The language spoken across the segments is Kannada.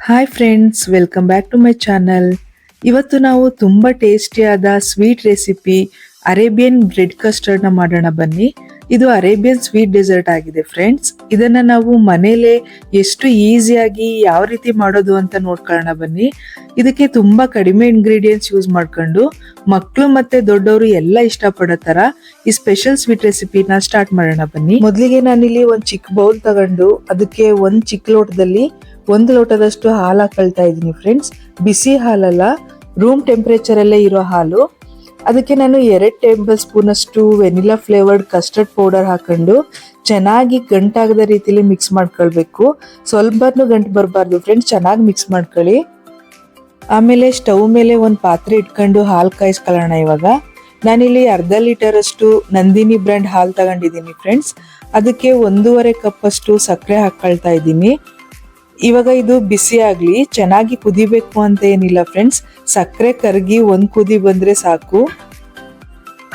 Hi friends, welcome back to my channel. ಇವತ್ತು ನಾವು ತುಂಬ ಟೇಸ್ಟಿಯಾದ ಸ್ವೀಟ್ ರೆಸಿಪಿ ಅರೇಬಿಯನ್ ಬ್ರೆಡ್ ಕಸ್ಟರ್ಡ್ನ ಮಾಡೋಣ ಬನ್ನಿ. ಇದು ಅರೇಬಿಯನ್ ಸ್ವೀಟ್ ಡೆಸರ್ಟ್ ಆಗಿದೆ ಫ್ರೆಂಡ್ಸ್. ಇದನ್ನ ನಾವು ಮನೇಲೆ ಎಷ್ಟು ಈಸಿಯಾಗಿ ಯಾವ ರೀತಿ ಮಾಡೋದು ಅಂತ ನೋಡ್ಕೊಳ್ಳೋಣ ಬನ್ನಿ. ಇದಕ್ಕೆ ತುಂಬಾ ಕಡಿಮೆ ಇಂಗ್ರೀಡಿಯೆಂಟ್ಸ್ ಯೂಸ್ ಮಾಡ್ಕೊಂಡು ಮಕ್ಕಳು ಮತ್ತೆ ದೊಡ್ಡವರು ಎಲ್ಲ ಇಷ್ಟಪಡೋ ತರ ಈ ಸ್ಪೆಷಲ್ ಸ್ವೀಟ್ ರೆಸಿಪಿನ ಸ್ಟಾರ್ಟ್ ಮಾಡೋಣ ಬನ್ನಿ. ಮೊದಲಿಗೆ ನಾನಿಲ್ಲಿ ಒಂದು ಚಿಕ್ಕ ಬೌಲ್ ತಗೊಂಡು ಅದಕ್ಕೆ ಒಂದು ಚಿಕ್ಕ ಲೋಟದಲ್ಲಿ 1 ಲೋಟದಷ್ಟು ಹಾಲು ಹಾಕೊಳ್ತಾ ಇದ್ದೀನಿ ಫ್ರೆಂಡ್ಸ್. ಬಿಸಿ ಹಾಲಲ್ಲ, ರೂಮ್ ಟೆಂಪರೇಚರ್ ಅಲ್ಲೇ ಇರೋ ಹಾಲು. ಅದಕ್ಕೆ ನಾನು 2 ಟೇಬಲ್ ಸ್ಪೂನ್ ಅಷ್ಟು ವೆನಿಲಾ ಫ್ಲೇವರ್ಡ್ ಕಸ್ಟರ್ಡ್ ಪೌಡರ್ ಹಾಕೊಂಡು ಚೆನ್ನಾಗಿ ಗಂಟಾಗದ ರೀತಿಲಿ ಮಿಕ್ಸ್ ಮಾಡ್ಕೊಳ್ಬೇಕು. ಸ್ವಲ್ಪನೂ ಗಂಟು ಬರಬಾರ್ದು ಫ್ರೆಂಡ್ಸ್, ಚೆನ್ನಾಗಿ ಮಿಕ್ಸ್ ಮಾಡ್ಕೊಳ್ಳಿ. ಆಮೇಲೆ ಸ್ಟವ್ ಮೇಲೆ ಒಂದು ಪಾತ್ರೆ ಇಟ್ಕೊಂಡು ಹಾಲು ಕಾಯಿಸ್ಕೊಳ್ಳೋಣ. ಇವಾಗ ನಾನಿಲ್ಲಿ 1/2 ಲೀಟರ್ ಅಷ್ಟು ನಂದಿನಿ ಬ್ರ್ಯಾಂಡ್ ಹಾಲು ತಗೊಂಡಿದ್ದೀನಿ ಫ್ರೆಂಡ್ಸ್. ಅದಕ್ಕೆ 1.5 ಕಪ್ ಅಷ್ಟು ಸಕ್ಕರೆ ಹಾಕೊಳ್ತಾ ಇದ್ದೀನಿ. ಇವಾಗ ಇದು ಬಿಸಿ ಆಗ್ಲಿ, ಚೆನ್ನಾಗಿ ಕುದಿಬೇಕು ಅಂತ ಏನಿಲ್ಲ ಫ್ರೆಂಡ್ಸ್. ಸಕ್ಕರೆ ಕರಗಿ ಒಂದು ಕುದಿ ಬಂದ್ರೆ ಸಾಕು.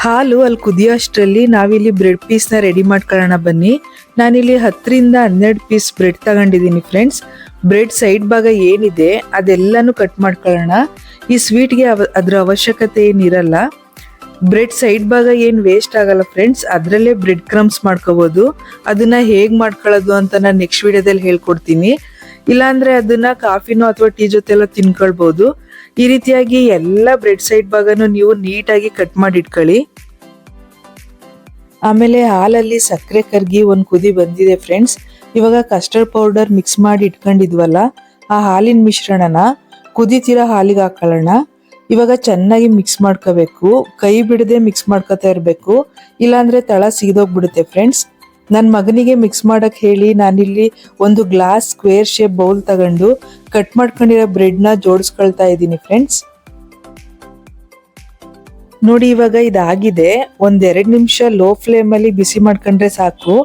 ಹಾಲು ಅಲ್ಲಿ ಕುದಿಯೋ ಅಷ್ಟರಲ್ಲಿ ನಾವಿಲ್ಲಿ ಬ್ರೆಡ್ ಪೀಸ್ನ ರೆಡಿ ಮಾಡ್ಕೊಳ್ಳೋಣ ಬನ್ನಿ. ನಾನಿಲ್ಲಿ 10 ರಿಂದ 12 ಪೀಸ್ ಬ್ರೆಡ್ ತಗೊಂಡಿದ್ದೀನಿ ಫ್ರೆಂಡ್ಸ್. ಬ್ರೆಡ್ ಸೈಡ್ ಭಾಗ ಏನಿದೆ ಅದೆಲ್ಲಾನು ಕಟ್ ಮಾಡ್ಕೊಳ್ಳೋಣ. ಈ ಸ್ವೀಟ್ಗೆ ಅದ್ರ ಅವಶ್ಯಕತೆ ಏನಿರಲ್ಲ. ಬ್ರೆಡ್ ಸೈಡ್ ಭಾಗ ಏನು ವೇಸ್ಟ್ ಆಗಲ್ಲ ಫ್ರೆಂಡ್ಸ್, ಅದರಲ್ಲೇ ಬ್ರೆಡ್ ಕ್ರಮ್ಸ್ ಮಾಡ್ಕೋಬಹುದು. ಅದನ್ನ ಹೇಗೆ ಮಾಡ್ಕೊಳ್ಳೋದು ಅಂತ ನಾನು ನೆಕ್ಸ್ಟ್ ವಿಡಿಯೋದಲ್ಲಿ ಹೇಳ್ಕೊಡ್ತೀನಿ. ಇಲ್ಲಾಂದ್ರೆ ಅದನ್ನ ಕಾಫಿನೋ ಅಥವಾ ಟೀ ಜೊತೆ ಎಲ್ಲ ತಿನ್ಕೊಳ್ಬಹುದು. ಈ ರೀತಿಯಾಗಿ ಎಲ್ಲ ಬ್ರೆಡ್ ಸೈಡ್ ಭಾಗನು ನೀವು ನೀಟಾಗಿ ಕಟ್ ಮಾಡಿ ಇಟ್ಕೊಳ್ಳಿ. ಆಮೇಲೆ ಹಾಲಲ್ಲಿ ಸಕ್ಕರೆ ಕರ್ಗಿ ಒಂದು ಕುದಿ ಬಂದಿದೆ ಫ್ರೆಂಡ್ಸ್. ಇವಾಗ ಕಸ್ಟರ್ಡ್ ಪೌಡರ್ ಮಿಕ್ಸ್ ಮಾಡಿ ಇಟ್ಕೊಂಡಿದ್ವಲ್ಲ, ಆ ಹಾಲಿನ ಮಿಶ್ರಣನ ಕುದಿತಿರೋ ಹಾಲಿಗೆ ಹಾಕೊಳ್ಳೋಣ. ಇವಾಗ ಚೆನ್ನಾಗಿ ಮಿಕ್ಸ್ ಮಾಡ್ಕೋಬೇಕು, ಕೈ ಬಿಡದೆ ಮಿಕ್ಸ್ ಮಾಡ್ಕೋತಾ ಇರಬೇಕು, ಇಲ್ಲಾಂದ್ರೆ ತಳ ಸಿಗದೋಗ್ಬಿಡುತ್ತೆ ಫ್ರೆಂಡ್ಸ್. ನನ್ನ ಮಗನಿಗೆ ಮಿಕ್ಸ್ ಮಾಡಕ್ ಹೇಳಿ ನಾನಿಲ್ಲಿ ಒಂದು ಗ್ಲಾಸ್ ಸ್ಕ್ವೇರ್ ಶೇಪ್ ಬೌಲ್ ತಗೊಂಡು ಕಟ್ ಮಾಡ್ಕೊಂಡಿರೋ ಬ್ರೆಡ್ನ ಜೋಡಿಸ್ಕೊಳ್ತಾ ಇದ್ದೀನಿ ಫ್ರೆಂಡ್ಸ್. ನೋಡಿ ಇವಾಗ ಇದಾಗಿದೆ. 1-2 ನಿಮಿಷ ಲೋ ಫ್ಲೇಮಲ್ಲಿ ಬಿಸಿ ಮಾಡ್ಕೊಂಡ್ರೆ ಸಾಕು.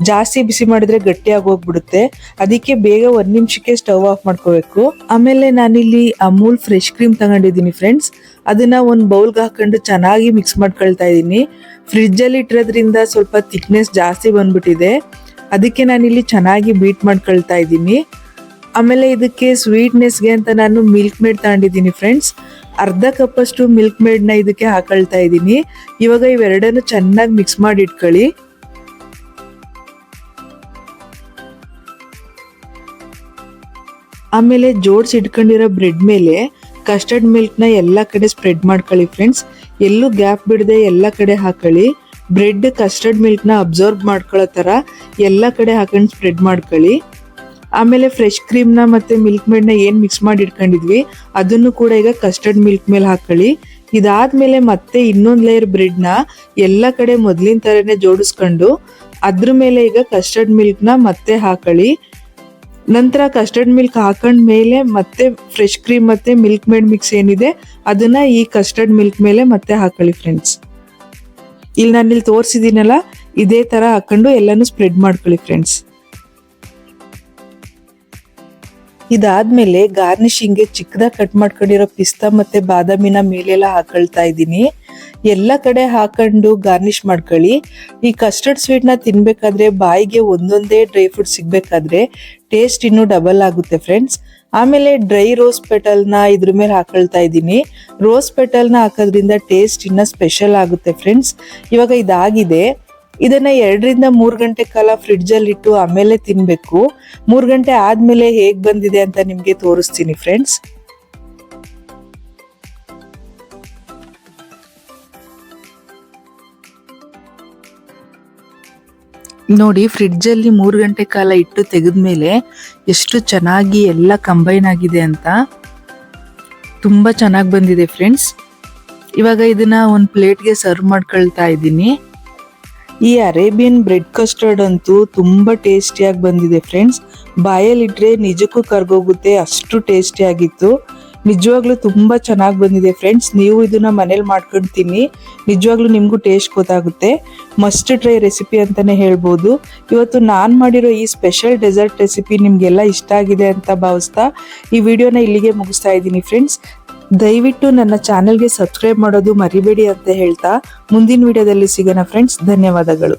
ಜಾಸ್ತಿ ಬಿಸಿ ಮಾಡಿದ್ರೆ ಗಟ್ಟಿಯಾಗಿ ಹೋಗ್ಬಿಡುತ್ತೆ. ಅದಕ್ಕೆ ಬೇಗ 1 ನಿಮಿಷಕ್ಕೆ ಸ್ಟವ್ ಆಫ್ ಮಾಡ್ಕೋಬೇಕು. ಆಮೇಲೆ ನಾನಿಲ್ಲಿ ಅಮೂಲ್ ಫ್ರೆಶ್ ಕ್ರೀಮ್ ತಗೊಂಡಿದ್ದೀನಿ ಫ್ರೆಂಡ್ಸ್. ಅದನ್ನ ಒಂದು ಬೌಲ್ಗೆ ಹಾಕೊಂಡು ಚೆನ್ನಾಗಿ ಮಿಕ್ಸ್ ಮಾಡ್ಕೊಳ್ತಾ ಇದ್ದೀನಿ. ಫ್ರಿಡ್ಜಲ್ಲಿ ಇಟ್ಟಿರೋದ್ರಿಂದ ಸ್ವಲ್ಪ ಥಿಕ್ನೆಸ್ ಜಾಸ್ತಿ ಬಂದ್ಬಿಟ್ಟಿದೆ. ಅದಕ್ಕೆ ನಾನಿಲ್ಲಿ ಚೆನ್ನಾಗಿ ಬೀಟ್ ಮಾಡ್ಕೊಳ್ತಾ ಇದ್ದೀನಿ. ಆಮೇಲೆ ಇದಕ್ಕೆ ಸ್ವೀಟ್ನೆಸ್ಗೆ ಅಂತ ನಾನು ಮಿಲ್ಕ್ ಮೇಡ್ ತಗೊಂಡಿದ್ದೀನಿ ಫ್ರೆಂಡ್ಸ್. 1/2 ಕಪ್ ಅಷ್ಟು ಮಿಲ್ಕ್ ಮೇಡ್ನ ಇದಕ್ಕೆ ಹಾಕೊಳ್ತಾ ಇದ್ದೀನಿ. ಇವಾಗ ಇವೆರಡನ್ನು ಚೆನ್ನಾಗಿ ಮಿಕ್ಸ್ ಮಾಡಿ ಇಟ್ಕೊಳ್ಳಿ. ಆಮೇಲೆ ಜೋಡಿಸಿ ಇಟ್ಕೊಂಡಿರೋ ಬ್ರೆಡ್ ಮೇಲೆ ಕಸ್ಟರ್ಡ್ ಮಿಲ್ಕ್ನ ಎಲ್ಲ ಕಡೆ ಸ್ಪ್ರೆಡ್ ಮಾಡ್ಕೊಳ್ಳಿ ಫ್ರೆಂಡ್ಸ್. ಎಲ್ಲೂ ಗ್ಯಾಪ್ ಬಿಡದೆ ಎಲ್ಲ ಕಡೆ ಹಾಕೊಳ್ಳಿ. ಬ್ರೆಡ್ ಕಸ್ಟರ್ಡ್ ಮಿಲ್ಕ್ನ ಅಬ್ಸರ್ವ್ ಮಾಡ್ಕೊಳ್ಳೋ ಥರ ಎಲ್ಲ ಕಡೆ ಹಾಕೊಂಡು ಸ್ಪ್ರೆಡ್ ಮಾಡ್ಕೊಳ್ಳಿ. ಆಮೇಲೆ ಫ್ರೆಶ್ ಕ್ರೀಮ್ನ ಮತ್ತು ಮಿಲ್ಕ್ ಮೇಡ್ನ ಏನು ಮಿಕ್ಸ್ ಮಾಡಿ ಇಟ್ಕೊಂಡಿದ್ವಿ ಅದನ್ನು ಕೂಡ ಈಗ ಕಸ್ಟರ್ಡ್ ಮಿಲ್ಕ್ ಮೇಲೆ ಹಾಕೊಳ್ಳಿ. ಇದಾದ್ಮೇಲೆ ಮತ್ತೆ ಇನ್ನೊಂದು ಲೇಯರ್ ಬ್ರೆಡ್ನ ಎಲ್ಲ ಕಡೆ ಮೊದಲಿನ ಥರನೇ ಜೋಡಿಸ್ಕೊಂಡು ಅದ್ರ ಮೇಲೆ ಈಗ ಕಸ್ಟರ್ಡ್ ಮಿಲ್ಕ್ನ ಮತ್ತೆ ಹಾಕೊಳ್ಳಿ. ನಂತರ ಕಸ್ಟರ್ಡ್ ಮಿಲ್ಕ್ ಹಾಕೊಂಡ ಮೇಲೆ ಮತ್ತೆ ಫ್ರೆಶ್ ಕ್ರೀಮ್ ಮತ್ತೆ ಮಿಲ್ಕ್ ಮೇಡ್ ಮಿಕ್ಸ್ ಏನಿದೆ ಅದನ್ನ ಈ ಕಸ್ಟರ್ಡ್ ಮಿಲ್ಕ್ ಮೇಲೆ ಮತ್ತೆ ಹಾಕೊಳ್ಳಿ ಫ್ರೆಂಡ್ಸ್. ಇಲ್ಲಿ ನಾನಿಲ್ಲಿ ತೋರಿಸಿದ್ದೀನಲ್ಲ, ಇದೇ ತರ ಹಾಕೊಂಡು ಎಲ್ಲಾನು ಸ್ಪ್ರೆಡ್ ಮಾಡ್ಕೊಳ್ಳಿ ಫ್ರೆಂಡ್ಸ್. ಇದಾದ್ಮೇಲೆ ಗಾರ್ನಿಶಿಂಗ್ಗೆ ಚಿಕ್ಕದಾಗಿ ಕಟ್ ಮಾಡ್ಕೊಂಡಿರೋ ಪಿಸ್ತಾ ಮತ್ತೆ ಬಾದಾಮಿನ ಮೇಲೆಲ್ಲ ಹಾಕೊಳ್ತಾ ಇದ್ದೀನಿ. ಎಲ್ಲ ಕಡೆ ಹಾಕೊಂಡು ಗಾರ್ನಿಶ್ ಮಾಡ್ಕೊಳ್ಳಿ. ಈ ಕಸ್ಟರ್ಡ್ ಸ್ವೀಟ್ನ ತಿನ್ಬೇಕಾದ್ರೆ ಬಾಯಿಗೆ ಒಂದೊಂದೇ ಡ್ರೈ ಫ್ರೂಟ್ ಸಿಗ್ಬೇಕಾದ್ರೆ ಟೇಸ್ಟ್ ಇನ್ನೂ ಡಬಲ್ ಆಗುತ್ತೆ ಫ್ರೆಂಡ್ಸ್. ಆಮೇಲೆ ಡ್ರೈ ರೋಸ್ ಪೆಟಲ್ನ ಇದ್ರ ಮೇಲೆ ಹಾಕೊಳ್ತಾ ಇದ್ದೀನಿ. ರೋಸ್ ಪೆಟಲ್ನ ಹಾಕೋದ್ರಿಂದ ಟೇಸ್ಟ್ ಇನ್ನೂ ಸ್ಪೆಷಲ್ ಆಗುತ್ತೆ ಫ್ರೆಂಡ್ಸ್. ಇವಾಗ ಇದಾಗಿದೆ. ಇದನ್ನ 2 ರಿಂದ 3 ಗಂಟೆ ಕಾಲ ಫ್ರಿಡ್ಜಲ್ಲಿ ಇಟ್ಟು ಆಮೇಲೆ ತಿನ್ಬೇಕು. 3 ಗಂಟೆ ಆದ್ಮೇಲೆ ಹೇಗ್ ಬಂದಿದೆ ಅಂತ ನಿಮ್ಗೆ ತೋರಿಸ್ತೀನಿ ಫ್ರೆಂಡ್ಸ್. ನೋಡಿ, ಫ್ರಿಡ್ಜಲ್ಲಿ 3 ಗಂಟೆ ಕಾಲ ಇಟ್ಟು ತೆಗೆದ್ಮೇಲೆ ಎಷ್ಟು ಚೆನ್ನಾಗಿ ಎಲ್ಲ ಕಂಬೈನ್ ಆಗಿದೆ ಅಂತ. ತುಂಬಾ ಚೆನ್ನಾಗಿ ಬಂದಿದೆ ಫ್ರೆಂಡ್ಸ್. ಇವಾಗ ಇದನ್ನ ಒಂದು ಪ್ಲೇಟ್ಗೆ ಸರ್ವ್ ಮಾಡ್ಕೊಳ್ತಾ ಇದ್ದೀನಿ. ಈ ಅರೇಬಿಯನ್ ಬ್ರೆಡ್ ಕಸ್ಟರ್ಡ್ ಅಂತೂ ತುಂಬಾ ಟೇಸ್ಟಿಯಾಗಿ ಬಂದಿದೆ ಫ್ರೆಂಡ್ಸ್. ಬಾಯಲ್ಲಿಟ್ರೆ ನಿಜಕ್ಕೂ ಕರ್ಗೋಗುತ್ತೆ, ಅಷ್ಟು ಟೇಸ್ಟಿ ಆಗಿತ್ತು. ನಿಜವಾಗ್ಲೂ ತುಂಬಾ ಚೆನ್ನಾಗಿ ಬಂದಿದೆ ಫ್ರೆಂಡ್ಸ್. ನೀವು ಇದನ್ನ ಮನೇಲಿ ಮಾಡ್ಕೊಂಡು ತಿನ್ನಿ, ನಿಜವಾಗ್ಲೂ ನಿಮ್ಗೂ ಟೇಸ್ಟ್ ಗೊತ್ತಾಗುತ್ತೆ. ಮಸ್ಟ್ ಟ್ರೈ ರೆಸಿಪಿ ಅಂತಾನೆ ಹೇಳ್ಬೋದು. ಇವತ್ತು ನಾನು ಮಾಡಿರೋ ಈ ಸ್ಪೆಷಲ್ ಡೆಸರ್ಟ್ ರೆಸಿಪಿ ನಿಮ್ಗೆಲ್ಲ ಇಷ್ಟ ಆಗಿದೆ ಅಂತ ಭಾವಿಸ್ತಾ ಈ ವಿಡಿಯೋನ ಇಲ್ಲಿಗೆ ಮುಗಿಸ್ತಾ ಇದ್ದೀನಿ ಫ್ರೆಂಡ್ಸ್. ದಯವಿಟ್ಟು ನನ್ನ ಚಾನೆಲ್ಗೆ ಸಬ್ಸ್ಕ್ರೈಬ್ ಮಾಡೋದು ಮರಿಬೇಡಿ ಅಂತ ಹೇಳ್ತಾ ಮುಂದಿನ ವಿಡಿಯೋದಲ್ಲಿ ಸಿಗೋಣ ಫ್ರೆಂಡ್ಸ್. ಧನ್ಯವಾದಗಳು.